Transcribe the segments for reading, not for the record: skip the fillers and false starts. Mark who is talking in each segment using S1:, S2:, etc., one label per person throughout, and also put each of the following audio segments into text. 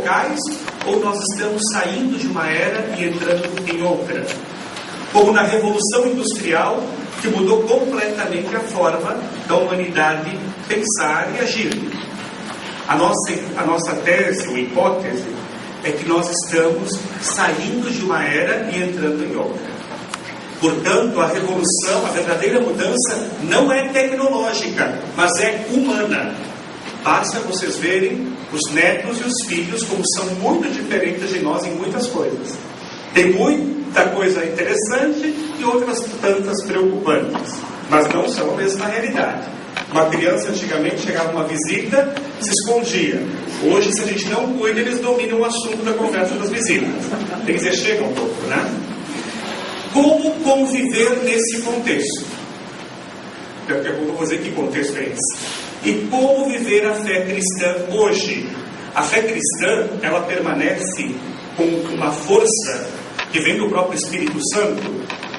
S1: epocais ou nós estamos saindo de uma era e entrando em outra? Como na Revolução Industrial, que mudou completamente a forma da humanidade pensar e agir. A nossa tese ou hipótese é que nós estamos saindo de uma era e entrando em outra. Portanto, a revolução, a verdadeira mudança, não é tecnológica, mas é humana. Basta vocês verem os netos e os filhos como são muito diferentes de nós em muitas coisas. Tem muita coisa interessante e outras tantas preocupantes, mas não são a mesma realidade. Uma criança antigamente chegava uma visita, se escondia. Hoje, se a gente não cuida, eles dominam o assunto da conversa das visitas. Tem que dizer, chega um pouco, né? Como conviver nesse contexto? Daqui a pouco eu vou dizer que contexto é esse. E como viver a fé cristã hoje? A fé cristã, ela permanece com uma força que vem do próprio Espírito Santo,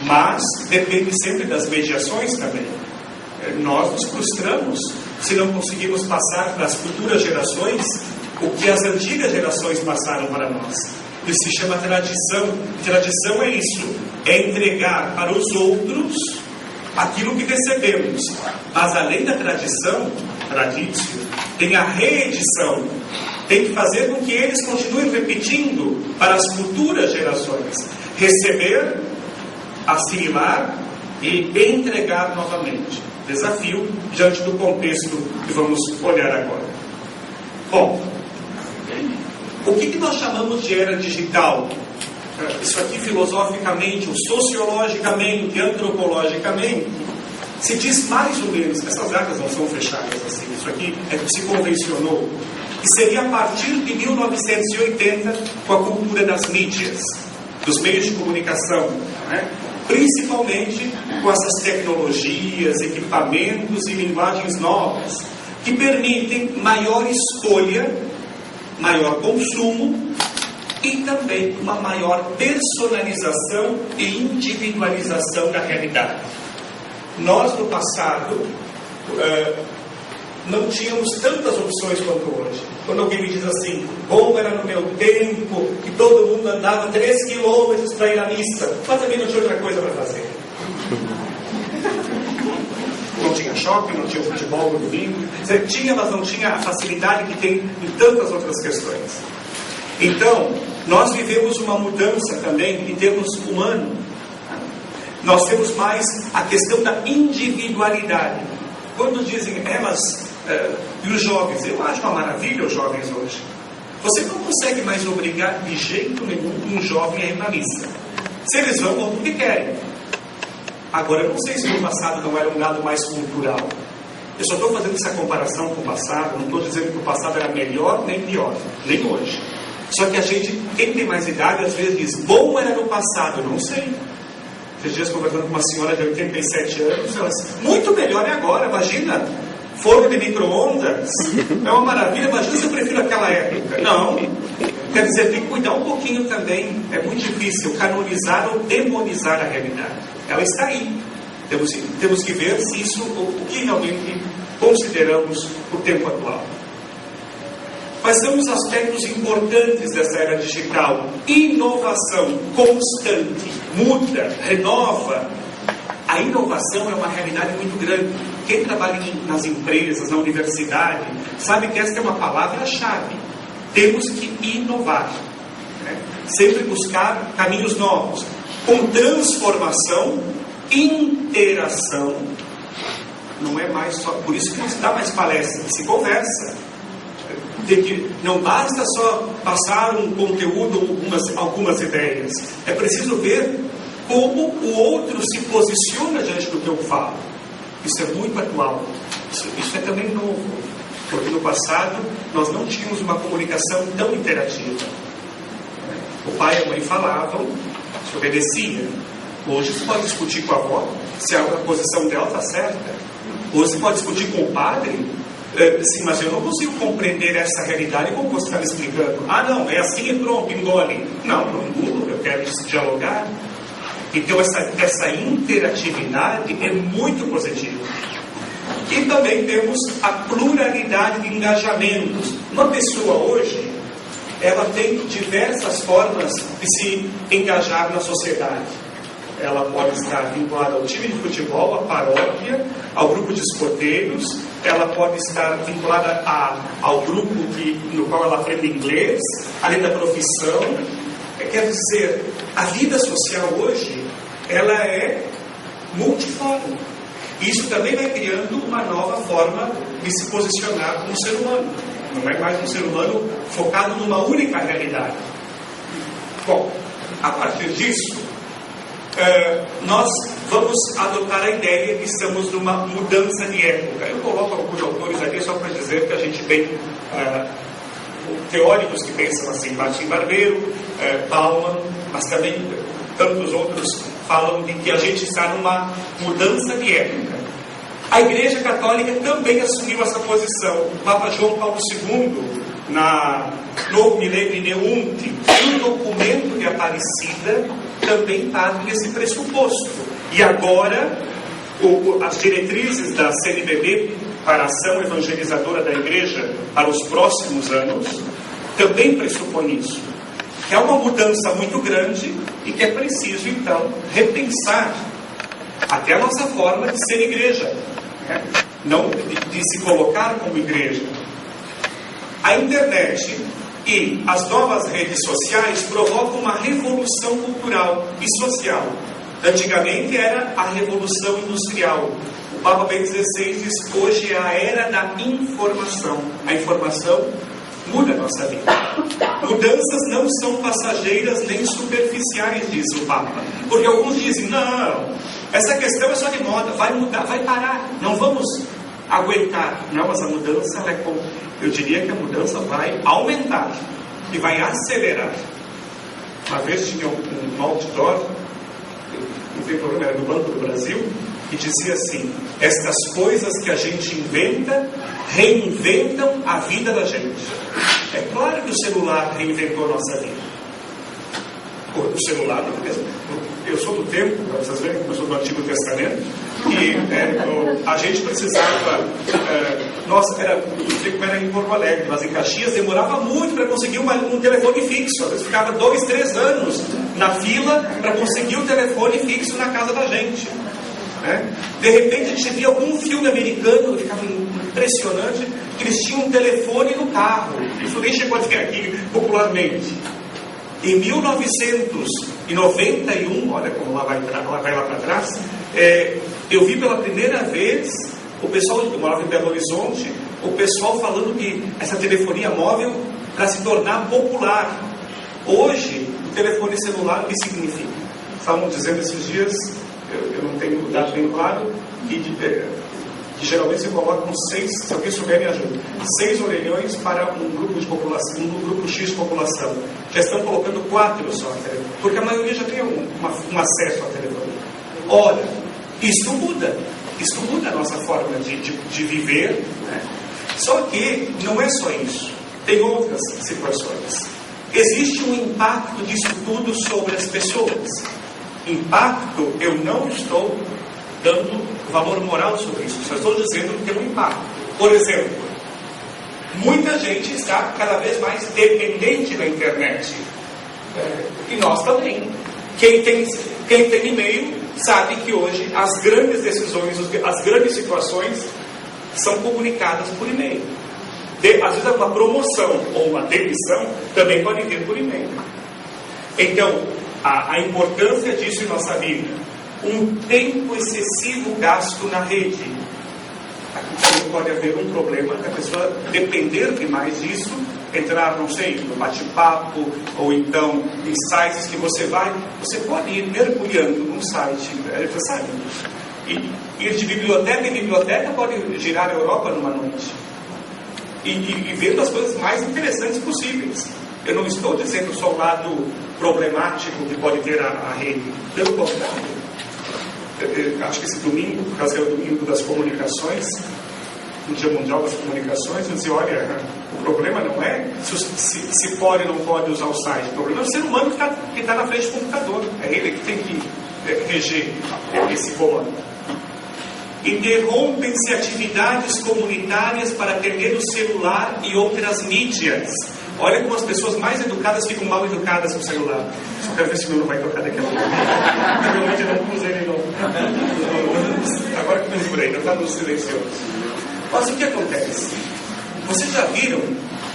S1: mas depende sempre das mediações também. Nós nos frustramos se não conseguimos passar para as futuras gerações o que as antigas gerações passaram para nós. Isso se chama tradição. Tradição é isso, é entregar para os outros aquilo que recebemos. Mas além da tradição, traditio, tem a reedição. Tem que fazer com que eles continuem repetindo para as futuras gerações. Receber, assimilar e entregar novamente. Desafio diante do contexto que vamos olhar agora. Bom, o que nós chamamos de era digital? Isso aqui filosoficamente, ou sociologicamente, antropologicamente, se diz mais ou menos, essas datas não são fechadas assim, isso aqui é que se convencionou, que seria a partir de 1980, com a cultura das mídias, dos meios de comunicação, né? Principalmente com essas tecnologias, equipamentos e linguagens novas, que permitem maior escolha, maior consumo e também uma maior personalização e individualização da realidade. Nós, no passado, não tínhamos tantas opções quanto hoje. Quando alguém me diz assim, bom era no meu tempo, que todo mundo andava 3 quilômetros para ir à missa, mas também não tinha outra coisa para fazer. Não tinha shopping, não tinha futebol no domingo. Você tinha, mas não tinha a facilidade que tem em tantas outras questões. Então, nós vivemos uma mudança também em termos humanos. Nós temos mais a questão da individualidade. Quando dizem, e os jovens? Eu acho uma maravilha os jovens hoje. Você não consegue mais obrigar de jeito nenhum um jovem a ir para a missa. Se eles vão porque querem. Agora, eu não sei se no passado não era um lado mais cultural. Eu só estou fazendo essa comparação com o passado, não estou dizendo que o passado era melhor nem pior, nem hoje. Só que a gente, quem tem mais idade, às vezes diz, bom era no passado, eu não sei. Esses dias conversando com uma senhora de 87 anos, ela disse, muito melhor é agora, imagina, forno de micro-ondas, é uma maravilha, imagina se eu prefiro aquela época. Não, quer dizer, tem que cuidar um pouquinho também, é muito difícil canonizar ou demonizar a realidade. Ela está aí, temos que ver se isso, o que realmente consideramos o tempo atual. Quais são os aspectos importantes dessa era digital? Inovação constante, muda, renova. A inovação é uma realidade muito grande. Quem trabalha nas empresas, na universidade, sabe que essa é uma palavra-chave. Temos que inovar, né? Sempre buscar caminhos novos, com transformação, interação. Não é mais só, por isso que não se dá mais palestra, se conversa. Não basta só passar um conteúdo ou algumas ideias. É preciso ver como o outro se posiciona diante do que eu falo. Isso é muito atual. Isso é também novo. Porque no passado nós não tínhamos uma comunicação tão interativa. O pai e a mãe falavam, se obedecia. Hoje você pode discutir com a avó se a posição dela está certa. Hoje você pode discutir com o padre. Sim, mas eu não consigo compreender essa realidade como você está me explicando. Ah, não, é assim e pronto, engole. Não engulo, eu quero dialogar. Então essa interatividade é muito positiva. E também temos a pluralidade de engajamentos. Uma pessoa hoje, ela tem diversas formas de se engajar na sociedade. Ela pode estar vinculada ao time de futebol, à paróquia, ao grupo de escoteiros, ela pode estar vinculada ao grupo no qual ela aprende inglês, além da profissão. Quer dizer, a vida social hoje, ela é multiforme. Isso também vai criando uma nova forma de se posicionar como ser humano. Não é mais um ser humano focado numa única realidade. Bom, a partir disso, nós vamos adotar a ideia que estamos numa mudança de época. Eu coloco alguns autores aqui só para dizer que a gente tem teóricos que pensam assim, Martim Barbeiro, Bauman, mas também tantos outros falam de que a gente está numa mudança de época. A Igreja Católica também assumiu essa posição. O Papa João Paulo II, no Millennium Neunte, e o documento de Aparecida, também parte desse pressuposto. E agora, as diretrizes da CNBB para a ação evangelizadora da Igreja para os próximos anos, também pressupõe isso. Que é uma mudança muito grande e que é preciso, então, repensar até a nossa forma de ser igreja, né? Não de se colocar como igreja. A internet e as novas redes sociais provocam uma revolução cultural e social. Antigamente era a revolução industrial. O Papa Bento XVI diz: hoje é a era da informação. A informação muda a nossa vida. Mudanças não são passageiras nem superficiais, diz o Papa. Porque alguns dizem: não, essa questão é só de moda, vai mudar, vai parar, não vamos aguentar. Não, mas a mudança, eu diria que a mudança vai aumentar e vai acelerar. Uma vez tinha um outdoor, não tem problema, era do Banco do Brasil, que dizia assim: estas coisas que a gente inventa, reinventam a vida da gente. É claro que o celular reinventou a nossa vida. O celular, não é mesmo? Eu sou do tempo, para vocês verem como eu sou do Antigo Testamento, e a gente precisava, não sei como era em Porto Alegre, mas em Caxias demorava muito para conseguir um telefone fixo. Às vezes ficava 2, 3 anos na fila para conseguir o telefone fixo na casa da gente. De repente a gente via algum filme americano, ficava impressionante, que eles tinham um telefone no carro. Isso nem chegou a ter aqui popularmente. Em 1991, olha como lá vai lá para trás, eu vi pela primeira vez o pessoal que morava em Belo Horizonte, o pessoal falando que essa telefonia móvel para se tornar popular. Hoje, o telefone celular, o que significa? Estavam dizendo esses dias, eu não tenho dado bem claro, que geralmente se colocam 6, se alguém souber me ajuda, 6 orelhões para um grupo de população, um grupo X de população. Já estão colocando 4 só, porque a maioria já tem um acesso à telefonia. Ora, isso muda a nossa forma de viver, né? Só que não é só isso, tem outras situações. Existe um impacto disso tudo sobre as pessoas. Impacto, eu não estou dando valor moral sobre isso, só estou dizendo que tem um impacto. Por exemplo, muita gente está cada vez mais dependente da internet, e nós também. Quem tem e-mail sabe que hoje as grandes decisões, as grandes situações são comunicadas por e-mail. Às vezes uma promoção ou uma demissão também pode vir por e-mail. Então, a importância disso em nossa vida: um tempo excessivo gasto na rede. Aqui pode haver um problema da pessoa depender demais disso, entrar, não sei, no bate-papo, ou então em sites que você pode ir mergulhando num site, sabe? E ir de biblioteca em biblioteca pode girar a Europa numa noite. E vendo as coisas mais interessantes possíveis. Eu não estou dizendo só o lado problemático que pode ter a rede. Pelo contrário. Acho que esse domingo, por causa que é o domingo das comunicações, no Dia Mundial das Comunicações, eu disse: olha, o problema não é se pode ou não pode usar o site. O problema é o ser humano que está na frente do computador. É ele que tem que reger esse comando. Interrompem-se atividades comunitárias para atender o celular e outras mídias. Olha como as pessoas mais educadas ficam mal educadas no celular. Só quero ver se o meu não vai tocar daqui a pouco. Realmente eu não pus ele não. Agora que eu lembrei, não está no silencioso. Mas o que acontece? Vocês já viram?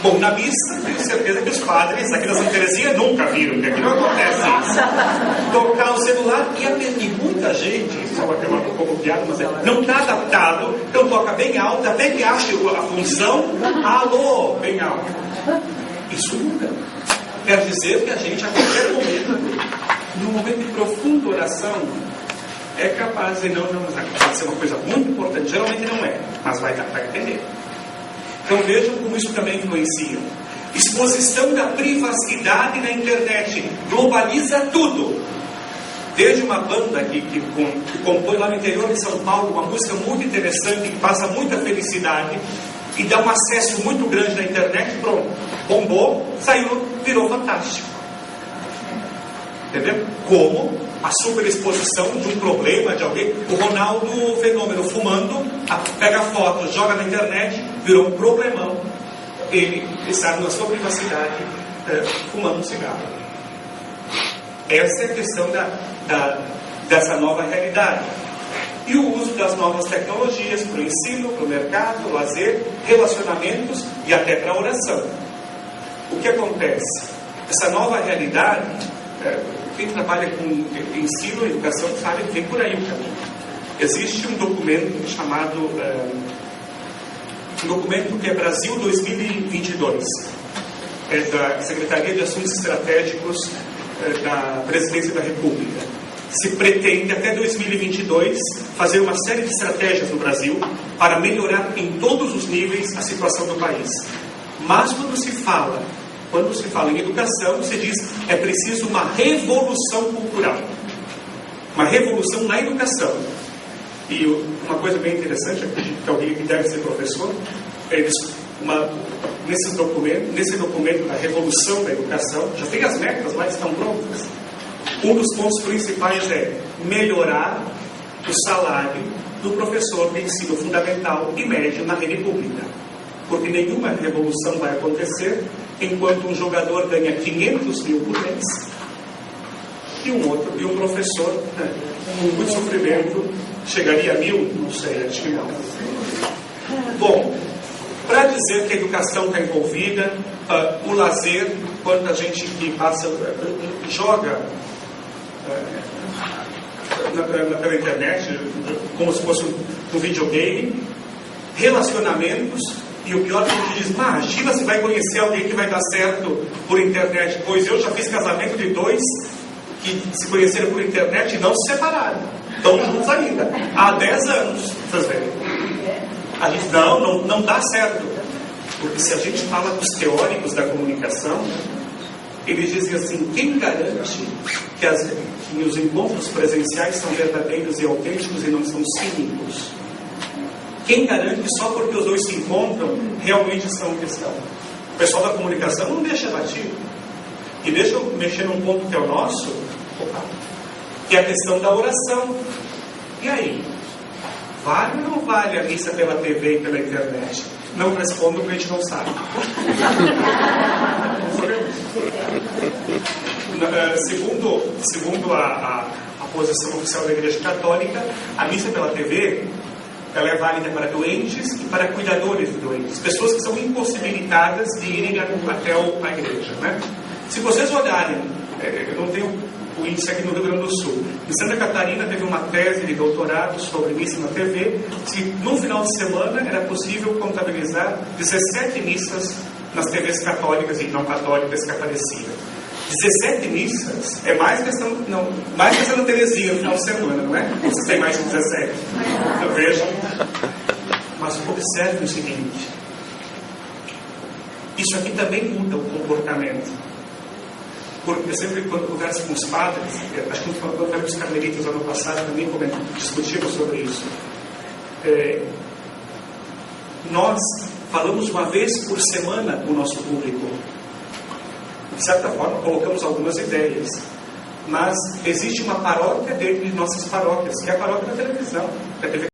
S1: Bom, na missa, tenho certeza que os padres aqui da Santa Teresinha nunca viram, porque aqui não acontece isso. Tocar o celular e muita gente, só vai ter uma pouco piada, mas não está adaptado, então toca bem alto, até que ache a função, alô, bem alto. Isso nunca. Quer dizer que a gente, a qualquer momento, num momento de profunda oração, é capaz de não, pode ser uma coisa muito importante, geralmente não é, mas vai dar para entender. Então vejam como isso também influencia. Exposição da privacidade na internet. Globaliza tudo. Desde uma banda que compõe lá no interior de São Paulo uma música muito interessante, que passa muita felicidade e dá um acesso muito grande na internet, pronto, bombou, saiu, virou fantástico. Entendeu? Como a superexposição de um problema de alguém. O Ronaldo Fenômeno fumando, pega a foto, joga na internet, virou um problemão. Ele está na sua privacidade fumando um cigarro. Essa é a questão dessa nova realidade. E o uso das novas tecnologias para o ensino, para o mercado, lazer, relacionamentos e até para a oração. O que acontece? Essa nova realidade, quem trabalha com ensino e educação sabe que vem por aí o caminho. Existe um documento chamado, um documento que é Brasil 2022, é da Secretaria de Assuntos Estratégicos da Presidência da República. Se pretende até 2022 fazer uma série de estratégias no Brasil para melhorar em todos os níveis a situação do país. Mas quando se fala em educação, se diz é preciso uma revolução cultural, uma revolução na educação. E uma coisa bem interessante, que alguém que deve ser professor, nesse documento da revolução da educação, já tem as metas lá, estão prontas. Um dos pontos principais é melhorar o salário do professor de ensino fundamental e médio na rede pública. Porque nenhuma revolução vai acontecer enquanto um jogador ganha 500 mil por mês e um professor, com muito sofrimento, chegaria a 1.000, não sei, acho que não. Bom, para dizer que a educação está envolvida, o lazer, quando a gente joga pela internet, como se fosse um videogame, relacionamentos. E o pior é que a gente diz, imagina se vai conhecer alguém que vai dar certo por internet. Pois eu já fiz casamento de 2 que se conheceram por internet e não se separaram. Estão juntos ainda. Há 10 anos, vocês veem. A gente, não dá certo. Porque se a gente fala dos teóricos da comunicação, eles dizem assim, quem garante que os encontros presenciais são verdadeiros e autênticos e não são cínicos? Quem garante que só porque os dois se encontram, realmente são questão? O pessoal da comunicação não deixa batido. E deixa eu mexer num ponto que é o nosso, que é a questão da oração. E aí? Vale ou não vale a missa pela TV e pela internet? Não respondo porque a gente não sabe. Segundo a posição oficial da Igreja Católica, a missa pela TV ela é válida para doentes e para cuidadores de doentes, pessoas que são impossibilitadas de irem até a igreja, né? Se vocês olharem, eu não tenho o índice aqui no Rio Grande do Sul, em Santa Catarina teve uma tese de doutorado sobre missa na TV, se no final de semana era possível contabilizar 17 missas nas TVs católicas e não católicas que apareciam. 17 missas é mais questão da Teresinha no final de semana, não é? Vocês têm mais que 17. Então, vejam. Mas observe o seguinte: isso aqui também muda o comportamento. Porque eu sempre, quando converso com os padres, acho que quando eu falei com os carmelitas ano passado, também discutimos sobre isso. Nós falamos uma vez por semana com o nosso público. De certa forma, colocamos algumas ideias. Mas existe uma paróquia dentro de nossas paróquias, que é a paróquia da televisão, da TV.